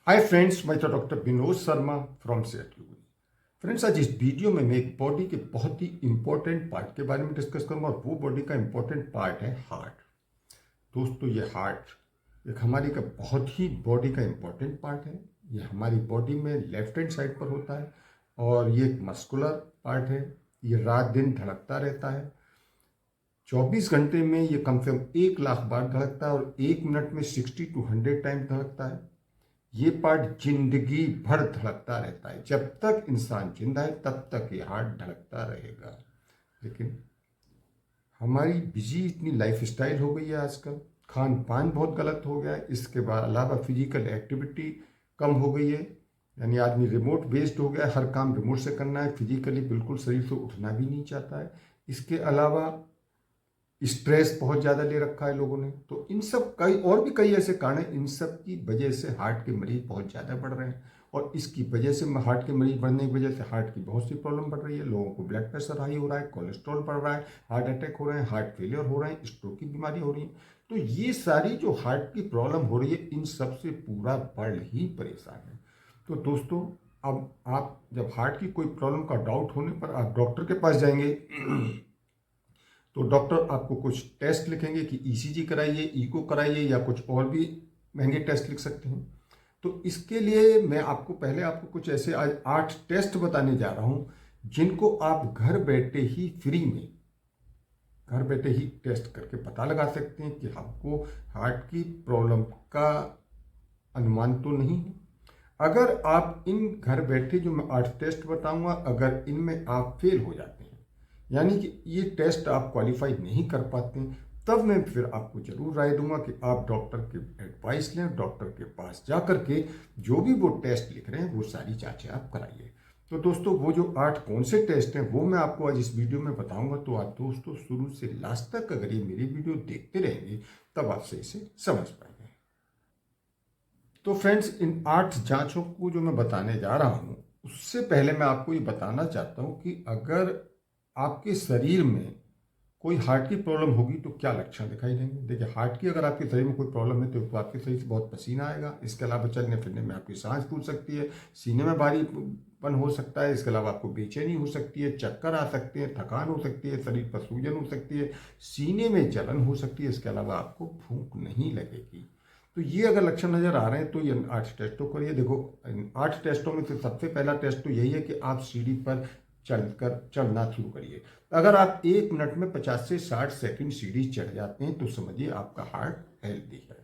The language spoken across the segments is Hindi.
हाय फ्रेंड्स, मैं तो doctor Vinod Sharma from set. Friends, आज इस वीडियो में मैं एक बॉडी के बहुत ही इंपॉर्टेंट पार्ट के बारे में डिस्कस करूंगा और वो बॉडी का इंपॉर्टेंट पार्ट है हार्ट। दोस्तों, ये हार्ट एक हमारी का बहुत ही बॉडी का इंपॉर्टेंट पार्ट है। ये हमारी बॉडी में लेफ्ट हैंड साइड पर होता है और ये एक मस्कुलर पार्ट है। ये रात दिन धड़कता रहता है। 24 घंटे में ये कम से कम 1 लाख बार धड़कता है और 1 मिनट में 60 to 100 टाइम धड़कता है। ये पार्ट जिंदगी भर धड़कता रहता है। जब तक इंसान जिंदा है तब तक ये हार्ट धड़कता रहेगा। लेकिन हमारी बिजी इतनी लाइफ स्टाइल हो गई है आजकल, खान पान बहुत गलत हो गया है। इसके बाद अलावा फिजिकल एक्टिविटी कम हो गई है, यानी आदमी रिमोट बेस्ड हो गया है। हर काम रिमोट से करना है, फिजिकली बिल्कुल शरीर से उठना भी नहीं चाहता है। इसके अलावा स्ट्रेस बहुत ज़्यादा ले रखा है लोगों ने। तो इन सब कई ऐसे कारण हैं। इन सब की वजह से हार्ट के मरीज बहुत ज़्यादा बढ़ रहे हैं और इसकी वजह से हार्ट के मरीज बढ़ने की वजह से हार्ट की बहुत सी प्रॉब्लम बढ़ रही है। लोगों को ब्लड प्रेशर हाई हो रहा है, कोलेस्ट्रॉल बढ़ रहा है, हार्ट अटैक हो रहे हैं, हार्ट फेलियर हो रहे हैं, स्ट्रोक की बीमारी हो रही है। तो ये सारी जो हार्ट की प्रॉब्लम हो रही है, इन सब से पूरा वर्ल्ड ही परेशान है। तो दोस्तों, अब आप जब हार्ट की कोई प्रॉब्लम का डाउट होने पर आप डॉक्टर के पास जाएंगे तो डॉक्टर आपको कुछ टेस्ट लिखेंगे कि ईसीजी कराइए, इको कराइए या कुछ और भी महंगे टेस्ट लिख सकते हैं। तो इसके लिए मैं आपको कुछ ऐसे आज 8 टेस्ट बताने जा रहा हूं जिनको आप घर बैठे ही फ्री में घर बैठे ही टेस्ट करके पता लगा सकते हैं कि आपको हार्ट की प्रॉब्लम का अनुमान तो नहीं है। अगर आप इन घर बैठे जो मैं 8 टेस्ट बताऊंगा, अगर इनमें आप फेल हो जाते हैं, यानी कि ये टेस्ट आप क्वालिफाई नहीं कर पाते हैं, तब मैं फिर आपको जरूर राय दूंगा कि आप डॉक्टर की एडवाइस लें। डॉक्टर के पास जा करके जो भी वो टेस्ट लिख रहे हैं वो सारी जांचें आप कराइए। तो दोस्तों, वो जो 8 कौन से टेस्ट हैं वो मैं आपको आज इस वीडियो में बताऊंगा। तो आप दोस्तों शुरू से लास्ट तक अगर ये मेरी वीडियो देखते रहेंगे तब आप सही से समझ पाएंगे। तो फ्रेंड्स, इन 8 जांचों को जो मैं बताने जा रहा हूं, उससे पहले मैं आपको ये बताना चाहता हूं कि अगर आपके शरीर में कोई हार्ट की प्रॉब्लम होगी तो क्या लक्षण दिखाई देंगे। देखिए, हार्ट की अगर आपके शरीर में कोई प्रॉब्लम है तो आपके शरीर से बहुत पसीना आएगा। इसके अलावा चलने फिरने में आपकी सांस फूल सकती है, सीने में भारीपन हो सकता है। इसके अलावा आपको बेचैनी हो सकती है, चक्कर आ सकते हैं, थकान हो सकती है, शरीर पर सूजन हो सकती है, सीने में जलन हो सकती है। इसके अलावा आपको भूख नहीं लगेगी। तो ये अगर लक्षण नजर आ रहे हैं तो ये 8 टेस्टों करिए। देखो, इन 8 टेस्टों में से सबसे पहला टेस्ट तो यही है कि आप सीढ़ी पर चढ़ना शुरू करिए। अगर आप 1 मिनट में 50 से 60 सेकंड सीढ़ी चढ़ जाते हैं तो समझिए आपका हार्ट हेल्दी है।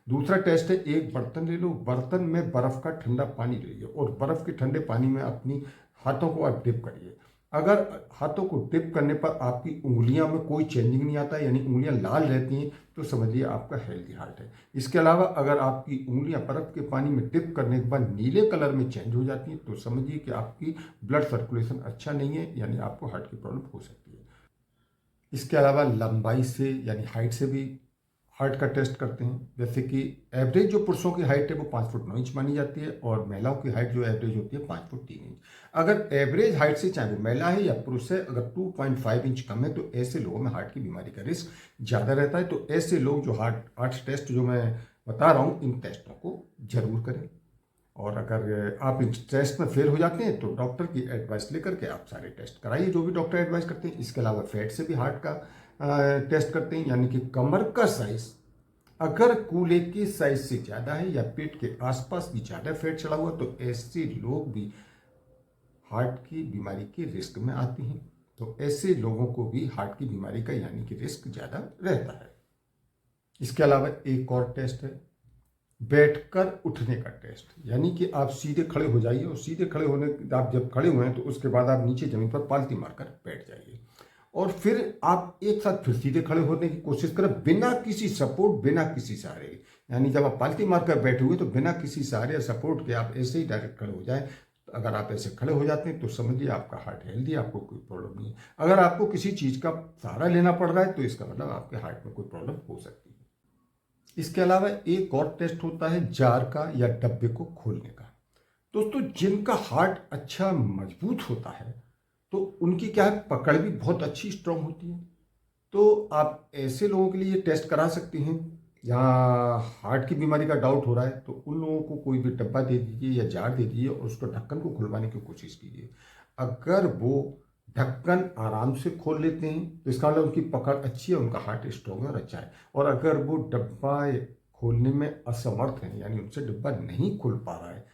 दूसरा टेस्ट है, एक बर्तन ले लो, बर्तन में बर्फ का ठंडा पानी लीजिए और बर्फ के ठंडे पानी में अपनी हाथों को आप डिप करिए। अगर हाथों को डिप करने पर आपकी उंगलियां में कोई चेंजिंग नहीं आता, यानी उंगलियां लाल रहती हैं, तो समझिए आपका हेल्दी हार्ट है। इसके अलावा अगर आपकी उंगलियां बर्फ के पानी में डिप करने के बाद नीले कलर में चेंज हो जाती हैं तो समझिए कि आपकी ब्लड सर्कुलेशन अच्छा नहीं है, यानी आपको हार्ट की प्रॉब्लम हो सकती है। इसके अलावा लंबाई से यानी हाइट से भी हार्ट का टेस्ट करते हैं। जैसे कि एवरेज जो पुरुषों की हाइट है वो 5 फुट 9 इंच मानी जाती है और महिलाओं की हाइट जो एवरेज होती है 5 फुट 3 इंच। अगर एवरेज हाइट से चाहे वो महिला है या पुरुष है, अगर 2.5 इंच कम है तो ऐसे लोगों में हार्ट की बीमारी का रिस्क ज़्यादा रहता है। तो ऐसे लोग जो हार्ट 8 टेस्ट जो मैं बता रहा हूँ, इन टेस्टों को जरूर करें। और अगर आप इन टेस्ट में फेल हो जाते हैं तो डॉक्टर की एडवाइस लेकर के आप सारे टेस्ट कराइए जो भी डॉक्टर एडवाइस करते हैं। इसके अलावा फैट से भी हार्ट का टेस्ट करते हैं, यानी कि कमर का साइज अगर कूल्हे के साइज से ज़्यादा है या पेट के आसपास भी ज़्यादा फैट चढ़ा हुआ तो ऐसे लोग भी हार्ट की बीमारी के रिस्क में आते हैं। तो ऐसे लोगों को भी हार्ट की बीमारी का यानी कि रिस्क ज़्यादा रहता है। इसके अलावा एक और टेस्ट है, बैठकर उठने का टेस्ट, यानी कि आप सीधे खड़े हो जाइए और सीधे खड़े होने आप जब खड़े हुए हैं तो उसके बाद आप नीचे जमीन पर पालती मारकर बैठ जाइए और फिर आप एक साथ फिर सीधे खड़े होने की कोशिश करें बिना किसी सपोर्ट, बिना किसी सहारे। यानी जब आप पालती मारकर बैठे हुए तो बिना किसी सहारे या सपोर्ट के आप ऐसे ही डायरेक्ट खड़े हो जाए। अगर आप ऐसे खड़े हो जाते हैं तो समझिए आपका हार्ट हेल्दी है, आपको कोई प्रॉब्लम नहीं है। अगर आपको किसी चीज़ का सहारा लेना पड़ रहा है तो इसका मतलब आपके हार्ट में कोई प्रॉब्लम हो सकती है। इसके अलावा एक और टेस्ट होता है जार का या डब्बे को खोलने का। दोस्तों, जिनका हार्ट अच्छा मजबूत होता है तो उनकी क्या है, पकड़ भी बहुत अच्छी स्ट्रांग होती है। तो आप ऐसे लोगों के लिए ये टेस्ट करा सकते हैं। या हार्ट की बीमारी का डाउट हो रहा है, तो उन लोगों को कोई भी डब्बा दे दीजिए या जार दे दीजिए और उसको ढक्कन को खुलवाने की कोशिश कीजिए। अगर वो ढक्कन आराम से खोल लेते हैं तो इसका मतलब उनकी पकड़ अच्छी है, उनका हार्ट स्ट्रॉन्ग है और अच्छा है। और अगर वो डब्बा खोलने में असमर्थ हैं, यानी उनसे डब्बा नहीं खुल पा रहा है,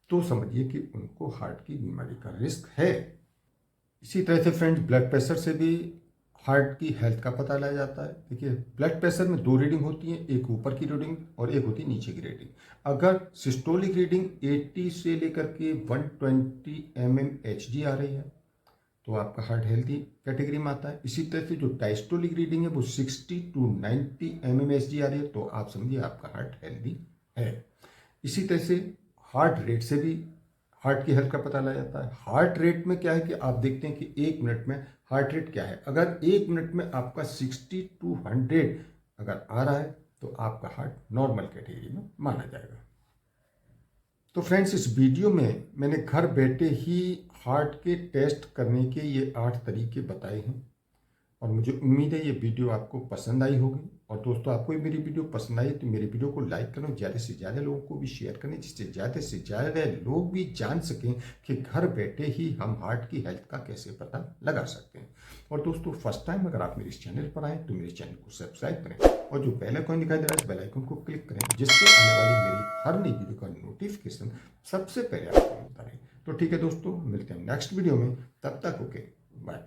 तो समझिए कि उनको हार्ट की बीमारी का रिस्क है। इसी तरह से फ्रेंड्स, ब्लड प्रेशर से भी हार्ट की हेल्थ का पता लगाया जाता है। देखिए, ब्लड प्रेशर में दो रीडिंग होती है, एक ऊपर की रीडिंग और एक होती है नीचे की रीडिंग। अगर सिस्टोलिक रीडिंग 80 से लेकर के 120 mmHg आ रही है तो आपका हार्ट हेल्दी कैटेगरी में आता है। इसी तरह से जो डायस्टोलिक रीडिंग है वो 60 to 90 mmHg आ रही है तो आप समझिए आपका हार्ट हेल्दी है। इसी तरह से हार्ट रेट से भी हार्ट की हेल्थ का पता लगा जाता है। हार्ट रेट में क्या है कि आप देखते हैं कि 1 मिनट में हार्ट रेट क्या है। अगर 1 मिनट में आपका 60 to 100 अगर आ रहा है तो आपका हार्ट नॉर्मल कैटेगरी में माना जाएगा। तो फ्रेंड्स, इस वीडियो में मैंने घर बैठे ही हार्ट के टेस्ट करने के ये 8 तरीके बताए हैं और मुझे उम्मीद है ये वीडियो आपको पसंद आई होगी। और दोस्तों, आपको ये मेरी वीडियो पसंद आई तो मेरी वीडियो को लाइक करें, ज़्यादा से ज़्यादा लोगों को भी शेयर करें, जिससे ज़्यादा से ज़्यादा लोग भी जान सकें कि घर बैठे ही हम हार्ट की हेल्थ का कैसे पता लगा सकते हैं। और दोस्तों, फर्स्ट टाइम अगर आप मेरे इस चैनल पर आएँ तो मेरे चैनल को सब्सक्राइब करें और जो बेल आइकन दिखाई दे रहा है इस बेल आइकन को क्लिक करें, जिससे आने वाली मेरी हर नई वीडियो का नोटिफिकेशन सबसे पहले आपको मिलता रहे। तो ठीक है दोस्तों, मिलते हैं नेक्स्ट वीडियो में, तब तक ओके बाय।